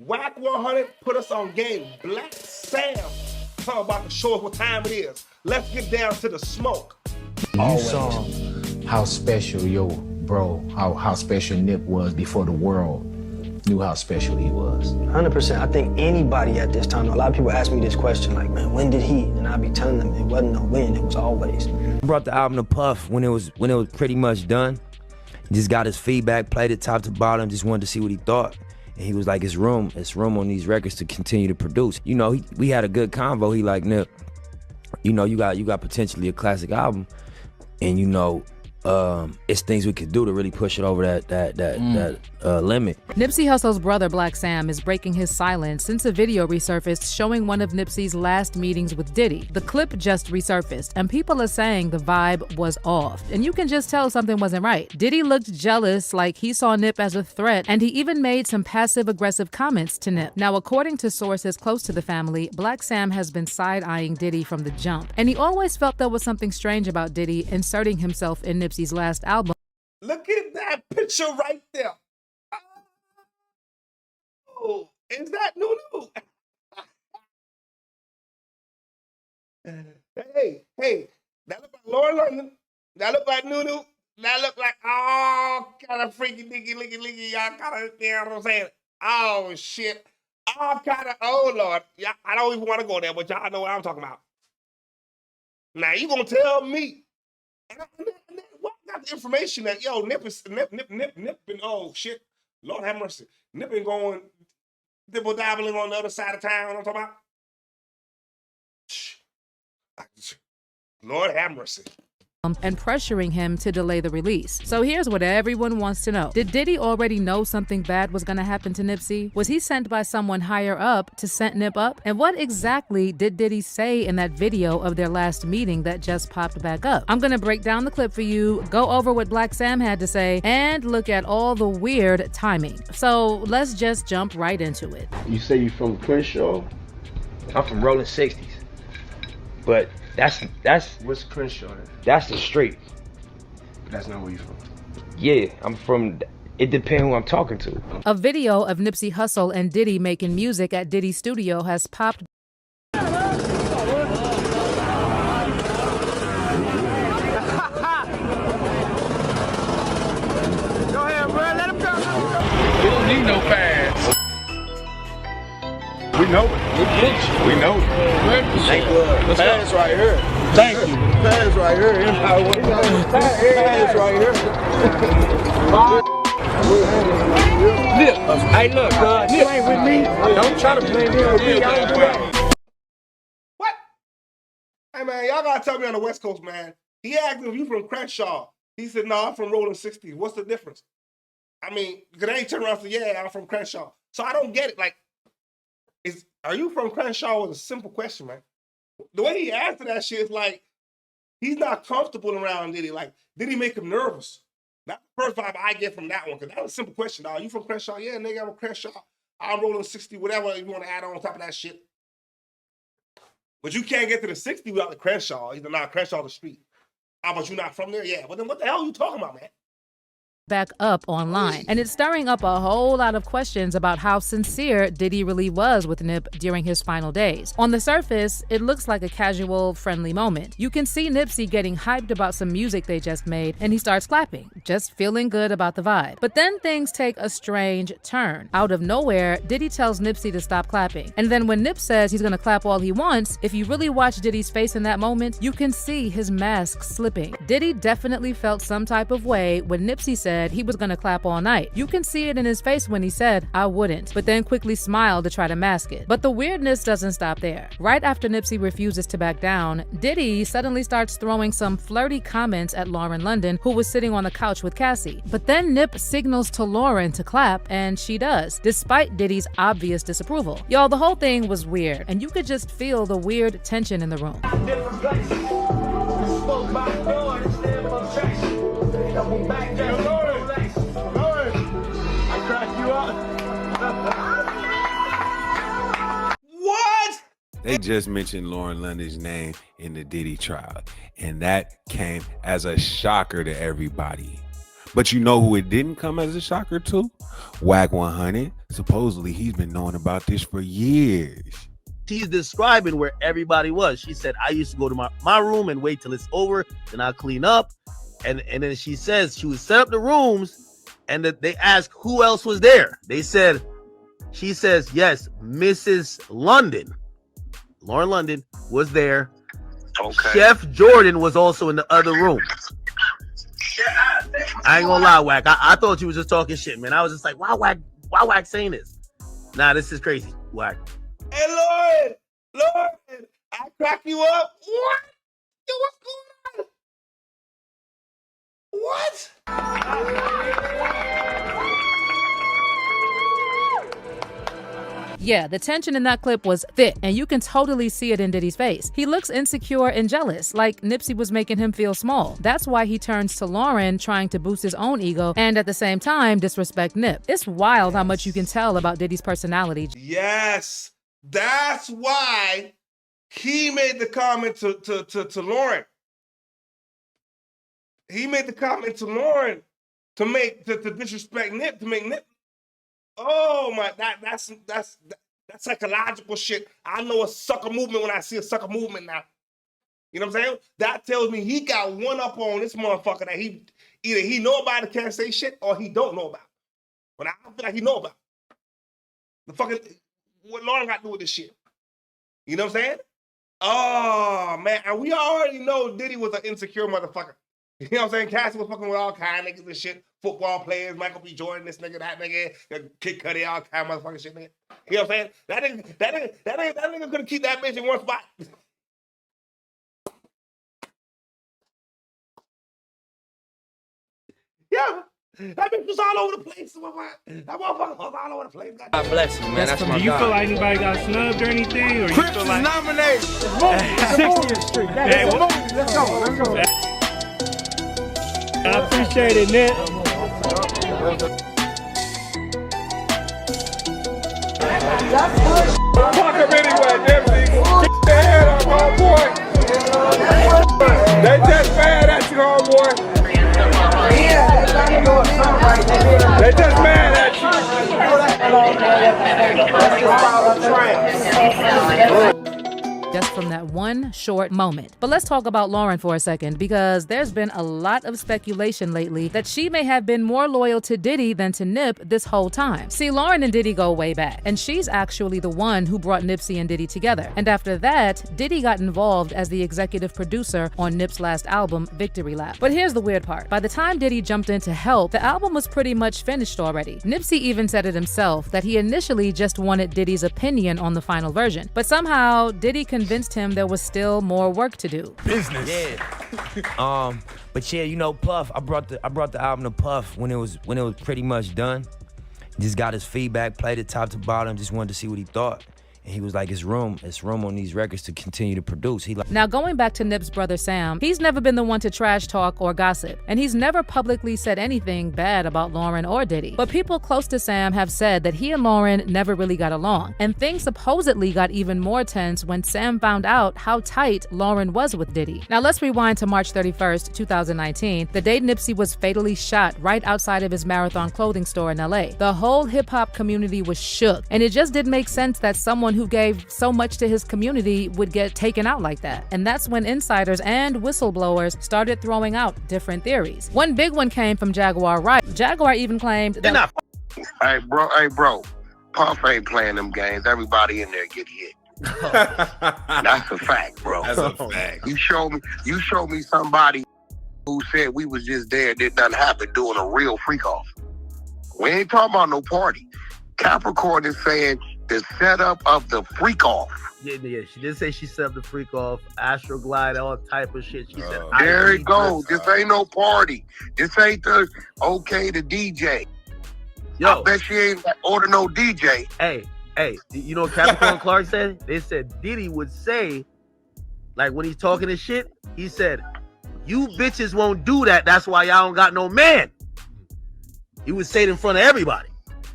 Wack 100 put us on game. Black Sam talk about to show us what time it is. Let's get down to the smoke. You saw how special how special Nip was before the world knew how special he was. 100%. I think anybody at this time, a lot of people ask me this question, like, man, when did he? And I'd be telling them it wasn't no when, it was always. I brought the album to Puff when it was pretty much done. Just got his feedback, played it top to bottom, just wanted to see what he thought. And he was like, it's room on these records to continue to produce. You know, we had a good convo. He like, Nip, you know, you got potentially a classic album, and you know, it's things we could do to really push it over that limit. Nipsey Hussle's brother Black Sam is breaking his silence since a video resurfaced showing one of Nipsey's last meetings with Diddy. The clip just resurfaced, and people are saying the vibe was off, and you can just tell something wasn't right. Diddy looked jealous, like he saw Nip as a threat, and he even made some passive-aggressive comments to Nip. Now, according to sources close to the family, Black Sam has been side-eyeing Diddy from the jump, and he always felt there was something strange about Diddy inserting himself in Nipsey's last album. Look at that picture right there. Oh, is that Nunu? hey, that look like Lauren London. That look like Nunu. That look like all kind of freaky, dicky, licky, y'all kind of, you know what I'm saying? Oh, shit. All kind of, oh, Lord. Yeah, I don't even want to go there, but y'all know what I'm talking about. Now, you going to tell me. And what got the information that, yo, Nip been, oh, shit. Lord have mercy. Nip been going, dibble-dabbling on the other side of town, I'm talking about. Lord have mercy. And pressuring him to delay the release. So here's what everyone wants to know. Did Diddy already know something bad was gonna happen to Nipsey? Was he sent by someone higher up to set Nip up? And what exactly did Diddy say in that video of their last meeting that just popped back up? I'm gonna break down the clip for you, go over what Black Sam had to say, and look at all the weird timing. So let's just jump right into it. You say you from Crenshaw? I'm from Rolling 60s, but that's What's Crenshaw? that's the street. That's not where you from. Yeah, I'm from. It depends who I'm talking to. A video of Nipsey Hussle and Diddy making music at Diddy's studio has popped. Go ahead, bro. Let him go. We don't need no pads. We know it. We know it. Thank you. Pads right here. Thank you. Pads right here. Pads right here. Nip. Hey, look. Nip ain't with me. Don't try to blame me with me. I don't do that. What? Hey, man, y'all gotta tell me on the West Coast, man. He asked him if you from Crenshaw. He said, no, I'm from Rolling 60s. What's the difference? I mean, because they turned around and said, yeah, I'm from Crenshaw. So I don't get it. Like, are you from Crenshaw was a simple question, man. The way he answered that shit is like, he's not comfortable around Diddy. Like, did he make him nervous? That's the first vibe I get from that one, because that was a simple question, dog. You from Crenshaw? Yeah, nigga, I'm from Crenshaw. I'm Rolling 60, whatever you want to add on top of that shit. But you can't get to the 60 without the Crenshaw. Either not Crenshaw the street. How about you not from there? Yeah, but then what the hell are you talking about, man? Back up online, and it's stirring up a whole lot of questions about how sincere Diddy really was with Nip during his final days. On the surface, it looks like a casual, friendly moment. You can see Nipsey getting hyped about some music they just made, and he starts clapping, just feeling good about the vibe. But then things take a strange turn. Out of nowhere, Diddy tells Nipsey to stop clapping. And then when Nip says he's gonna clap all he wants, if you really watch Diddy's face in that moment, you can see his mask slipping. Diddy definitely felt some type of way when Nipsey said he was gonna clap all night. You can see it in his face when he said, I wouldn't, but then quickly smiled to try to mask it. But the weirdness doesn't stop there. Right after Nipsey refuses to back down, Diddy suddenly starts throwing some flirty comments at Lauren London, who was sitting on the couch with Cassie. But then Nip signals to Lauren to clap, and she does, despite Diddy's obvious disapproval. Y'all, the whole thing was weird, and you could just feel the weird tension in the room. What? They just mentioned Lauren London's name in the Diddy trial, and that came as a shocker to everybody. But you know who it didn't come as a shocker to? Wack 100. Supposedly he's been knowing about this for years. She's describing where everybody was. She said, I used to go to my room and wait till it's over, then I'll clean up. And then she says she would set up the rooms and that they asked who else was there. She says, yes, Mrs. London, Lauren London was there. Okay. Chef Jordan was also in the other room. I ain't gonna lie, Wack. I thought you was just talking shit, man. I was just like, why Wack saying this? Nah, this is crazy, Wack. Hey, Lord, I crack you up. What? Yo, what's going on? What? Yeah, the tension in that clip was thick, and you can totally see it in Diddy's face. He looks insecure and jealous, like Nipsey was making him feel small. That's why he turns to Lauren, trying to boost his own ego and at the same time disrespect Nip. It's wild how much you can tell about Diddy's personality. Yes, that's why he made the comment to Lauren. He made the comment to Lauren to disrespect Nip, to make Nip. Oh my, that's psychological shit. I know a sucker movement when I see a sucker movement now. You know what I'm saying? That tells me he got one up on this motherfucker that either he know about it, can't say shit, or he don't know about. But I feel like he know about the fucking what Lauren got to do with this shit. You know what I'm saying? Oh man, and we already know Diddy was an insecure motherfucker. You know what I'm saying? Cassie was fucking with all kind of niggas and shit. Football players, Michael B. Jordan, this nigga, that nigga, Kid Cudi, all kind of motherfucking shit, nigga. You know what I'm saying? That nigga couldn't keep that bitch in one spot. Yeah. That bitch was all over the place. That motherfucker was all over the place. God bless you, man. That's my Do you God. feel like anybody got snubbed or anything? Or you Crips feel is like... nominated. 60th Street. Hey, let's go. I appreciate it, Nick. Fuck him anyway, Nipsey. Get the head up, homeboy. They just mad at you, homeboy. They just mad at you. Just from that one short moment. But let's talk about Lauren for a second, because there's been a lot of speculation lately that she may have been more loyal to Diddy than to Nip this whole time. See, Lauren and Diddy go way back, and she's actually the one who brought Nipsey and Diddy together. And after that, Diddy got involved as the executive producer on Nip's last album, Victory Lap. But here's the weird part. By the time Diddy jumped in to help, the album was pretty much finished already. Nipsey even said it himself that he initially just wanted Diddy's opinion on the final version. But somehow, Diddy convinced him there was still more work to do. Business. Yeah. But yeah, you know, Puff, I brought the album to Puff when it was pretty much done. Just got his feedback, played it top to bottom, just wanted to see what he thought. And he was like, it's room on these records to continue to produce. Now, going back to Nip's brother Sam, he's never been the one to trash talk or gossip, and he's never publicly said anything bad about Lauren or Diddy. But people close to Sam have said that he and Lauren never really got along, and things supposedly got even more tense when Sam found out how tight Lauren was with Diddy. Now, let's rewind to March 31st, 2019, the day Nipsey was fatally shot right outside of his Marathon clothing store in LA. The whole hip-hop community was shook, and it just didn't make sense that someone who gave so much to his community would get taken out like that. And that's when insiders and whistleblowers started throwing out different theories. One big one came from Jaguar Wright. Jaguar even claimed that— Hey bro, Puff ain't playing them games. Everybody in there get hit. That's a fact, bro. That's a fact. You show me somebody who said we was just there, did nothing happen, doing a real freak off. We ain't talking about no party. Capricorn is saying the setup of the freak off. Yeah, she did say she set up the freak off, Astro Glide, all type of shit. She said, there it goes. This ain't no party. This ain't the DJ. Yo, I bet she ain't order no DJ. Hey, you know what Capricorn Clark said? They said Diddy would say, like when he's talking this shit, he said, you bitches won't do that. That's why y'all don't got no man. He would say it in front of everybody.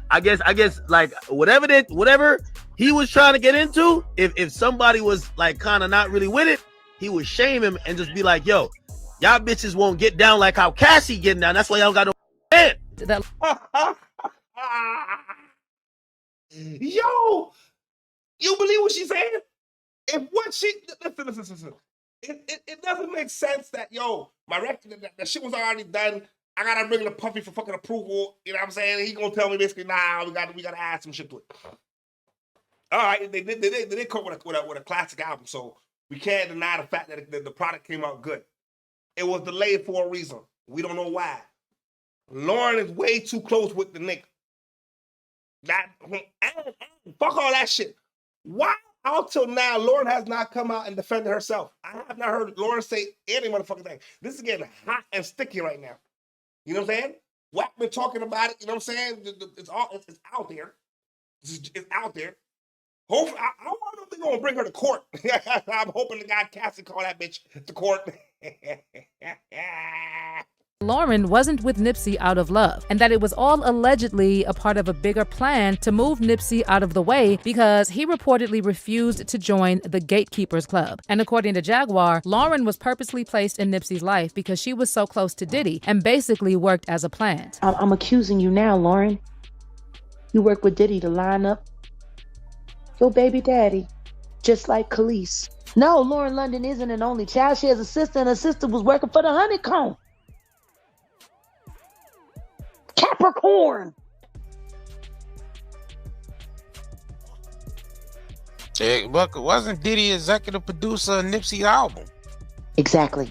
I guess like whatever he was trying to get into, if somebody was like kind of not really with it, he would shame him and just be like, yo, y'all bitches won't get down like how Cassie getting down. That's why y'all don't got no that Yo, you believe what she's saying? If what she listen. It doesn't make sense that my record that shit was already done. I gotta bring the Puffy for fucking approval. You know what I'm saying? He gonna tell me basically, nah, we gotta add some shit to it. All right, they did come with a classic album, so we can't deny the fact that the product came out good. It was delayed for a reason. We don't know why. Lauren is way too close with the nigga. Fuck all that shit. Why until now Lauren has not come out and defended herself? I have not heard Lauren say any motherfucking thing. This is getting hot and sticky right now. You know what I'm saying? Wack been talking about it. You know what I'm saying? It's out there. It's out there. Hopefully, I wonder if they're gonna bring her to court. I'm hoping the guy Cassie call that bitch to court. Lauren wasn't with Nipsey out of love, and that it was all allegedly a part of a bigger plan to move Nipsey out of the way because he reportedly refused to join the Gatekeepers Club. And according to Jaguar, Lauren was purposely placed in Nipsey's life because she was so close to Diddy and basically worked as a plant. I'm accusing you now, Lauren. You work with Diddy to line up your baby daddy, just like Khalees. No, Lauren London isn't an only child. She has a sister, and her sister was working for the Honeycomb. Capricorn. But wasn't Diddy executive producer of Nipsey's album? Exactly.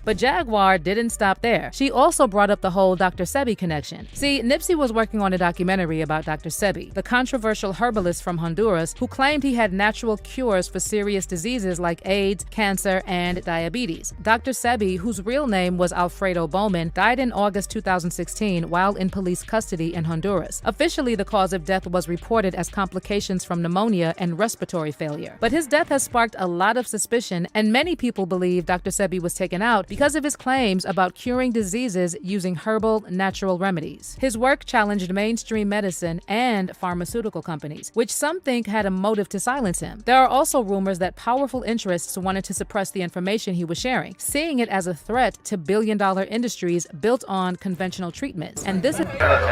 But Jaguar didn't stop there. She also brought up the whole Dr. Sebi connection. See, Nipsey was working on a documentary about Dr. Sebi, the controversial herbalist from Honduras who claimed he had natural cures for serious diseases like AIDS, cancer, and diabetes. Dr. Sebi, whose real name was Alfredo Bowman, died in August 2016 while in police custody in Honduras. Officially, the cause of death was reported as complications from pneumonia and respiratory failure. But his death has sparked a lot of suspicion, and many people believe Dr. Sebi was taken out because of his claims about curing diseases using herbal, natural remedies. His work challenged mainstream medicine and pharmaceutical companies, which some think had a motive to silence him. There are also rumors that powerful interests wanted to suppress the information he was sharing, seeing it as a threat to billion-dollar industries built on conventional treatments. And this is... Much love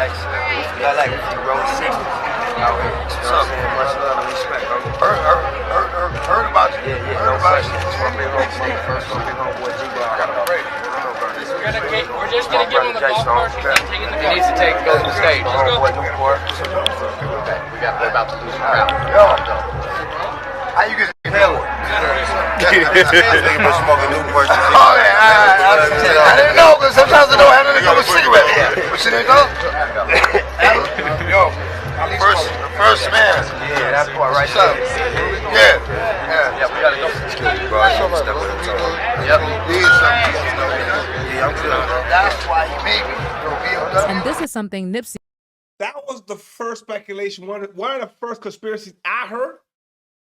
and respect. Heard about you. Heard about you. We're just gonna give him the golf cart. He needs to go to the stage. We're about to lose the crowd. How you get hell? I didn't know because sometimes I don't have anything with a cigarette. What you didn't know? Yo. The first man. Yeah, that part right there. Yeah, we gotta go. That's why he made me. And this is something Nipsey... That was the first speculation, one of the first conspiracies I heard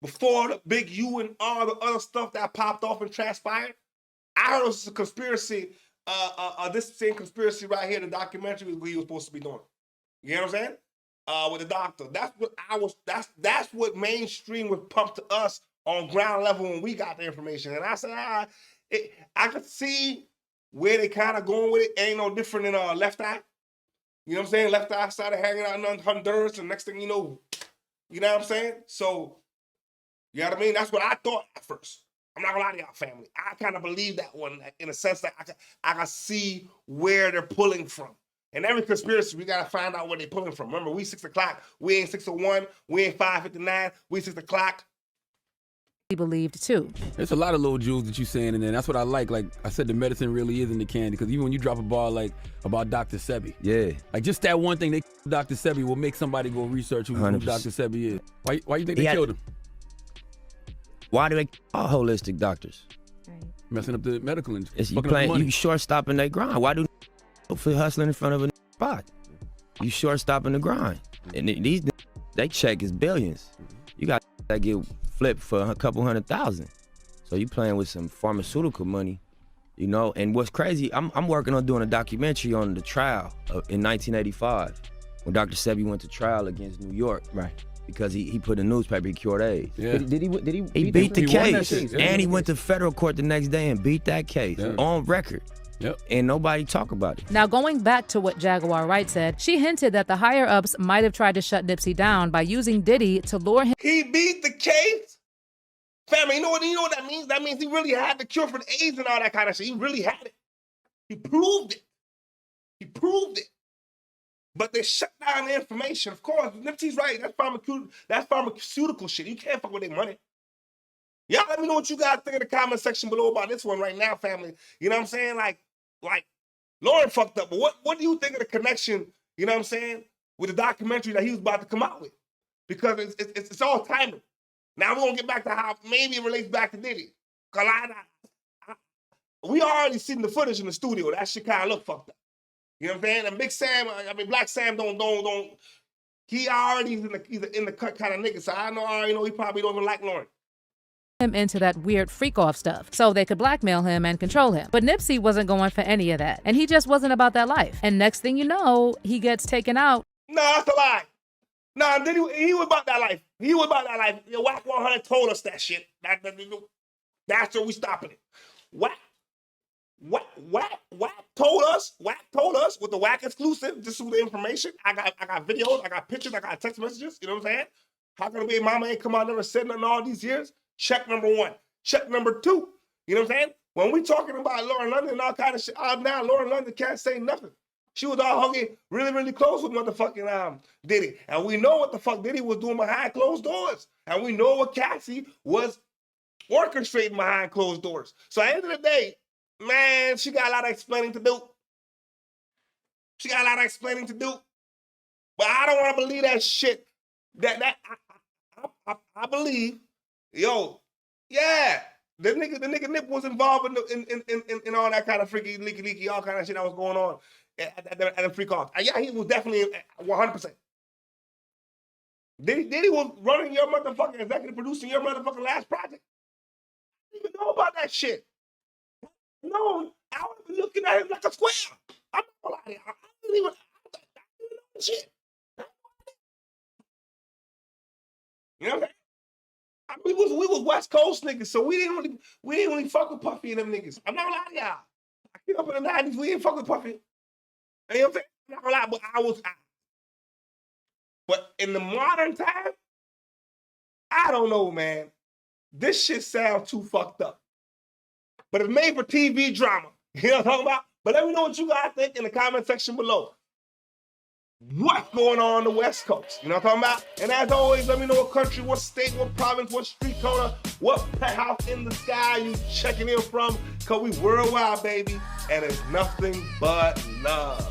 before the big U and all the other stuff that popped off and transpired. I heard it was a conspiracy, this same conspiracy right here, the documentary was what he was supposed to be doing. You know what I'm saying? With the doctor. That's what mainstream was pumped to us on ground level when we got the information. And I said, I could see where they kind of going with it. Ain't no different than Left Eye. You know what I'm saying? Left Eye started hanging out in Honduras, and next thing you know what I'm saying? So, you know what I mean? That's what I thought at first. I'm not gonna lie to y'all, family. I kind of believe that one in a sense that I can see where they're pulling from. And every conspiracy, we gotta find out where they're pulling from. Remember, we 6 o'clock, we ain't 6:01, we ain't 5:59, we 6 o'clock. He believed too. There's a lot of little jewels that you're saying in there. That's what I like. Like I said, the medicine really is in the candy. Because even when you drop a ball like about Dr. Sebi, yeah, like just that one thing, Dr. Sebi will make somebody go research who Dr. Sebi is. Why you think they killed him? Why do they call holistic doctors? Messing up the medical industry. You short stopping their grind. Why do for hustling in front of a spot? You short stopping the grind. And these they check is billions. You got that get flipped for a couple $100,000. So you playing with some pharmaceutical money, you know. And what's crazy, I'm working on doing a documentary on the trial in 1985 when Dr. Sebi went to trial against New York, right? Because he put in the newspaper he cured AIDS. Yeah. Did he beat the case, and he went to federal court the next day and beat that case on record. Yep. And nobody talk about it. Now, going back to what Jaguar Wright said, she hinted that the higher-ups might have tried to shut Nipsey down by using Diddy to lure him. He beat the case? Family, you know what that means? That means he really had the cure for the AIDS and all that kind of shit. He really had it. He proved it. He proved it. But they shut down the information. Of course, Nipsey's right. That's pharmaceutical shit. You can't fuck with their money. Y'all let me know what you guys think in the comment section below about this one right now, family. You know what I'm saying? Like Lauren fucked up. But what do you think of the connection, you know what I'm saying, with the documentary that he was about to come out with? Because it's all timing. Now we're going to get back to how maybe it relates back to Diddy. Because we already seen the footage in the studio. That shit kind of look fucked up. You know what I'm saying? And Big Sam, Black Sam don't. He already he's in the cut kind of nigga. So I already know he probably don't even like Lauren. Him into that weird freak-off stuff so they could blackmail him and control him. But Nipsey wasn't going for any of that. And he just wasn't about that life. And next thing you know, he gets taken out. No, that's a lie. No, he was about that life. He was about that life. Wack 100 told us that shit. That's where we stopping it. Wack told us with the Wack exclusive, this is the information. I got videos, I got pictures, I got text messages, you know what I'm saying? How can a baby mama ain't come out never said nothing all these years? Check number one. Check number two. You know what I'm saying? When we talking about Lauren London and all kind of shit, now Lauren London can't say nothing. She was all hugging really, really close with motherfucking Diddy. And we know what the fuck Diddy was doing behind closed doors. And we know what Cassie was orchestrating behind closed doors. So at the end of the day, man, she got a lot of explaining to do. But I don't want to believe that shit. I believe, the nigga Nip was involved in all that kind of freaky, leaky, all kind of shit that was going on at the freak off. Yeah, he was definitely 100%. Diddy was running your motherfucking executive producing your motherfucking last project. I didn't even know about that shit. No, I would have been looking at him like a square. I'm not gonna lie to you. I didn't even know shit. You know what I'm saying? We was West Coast niggas, so we didn't really fuck with Puffy and them niggas. I'm not gonna lie to y'all. I came up in the 90s, we didn't fuck with Puffy. You know what I'm saying? I'm not gonna lie, but But in the modern time, I don't know, man. This shit sounds too fucked up. But it's made for TV drama. You know what I'm talking about? But let me know what you guys think in the comment section below. What's going on the West Coast? You know what I'm talking about? And as always, let me know what country, what state, what province, what street corner, what penthouse in the sky you checking in from. Because we worldwide, baby. And it's nothing but love.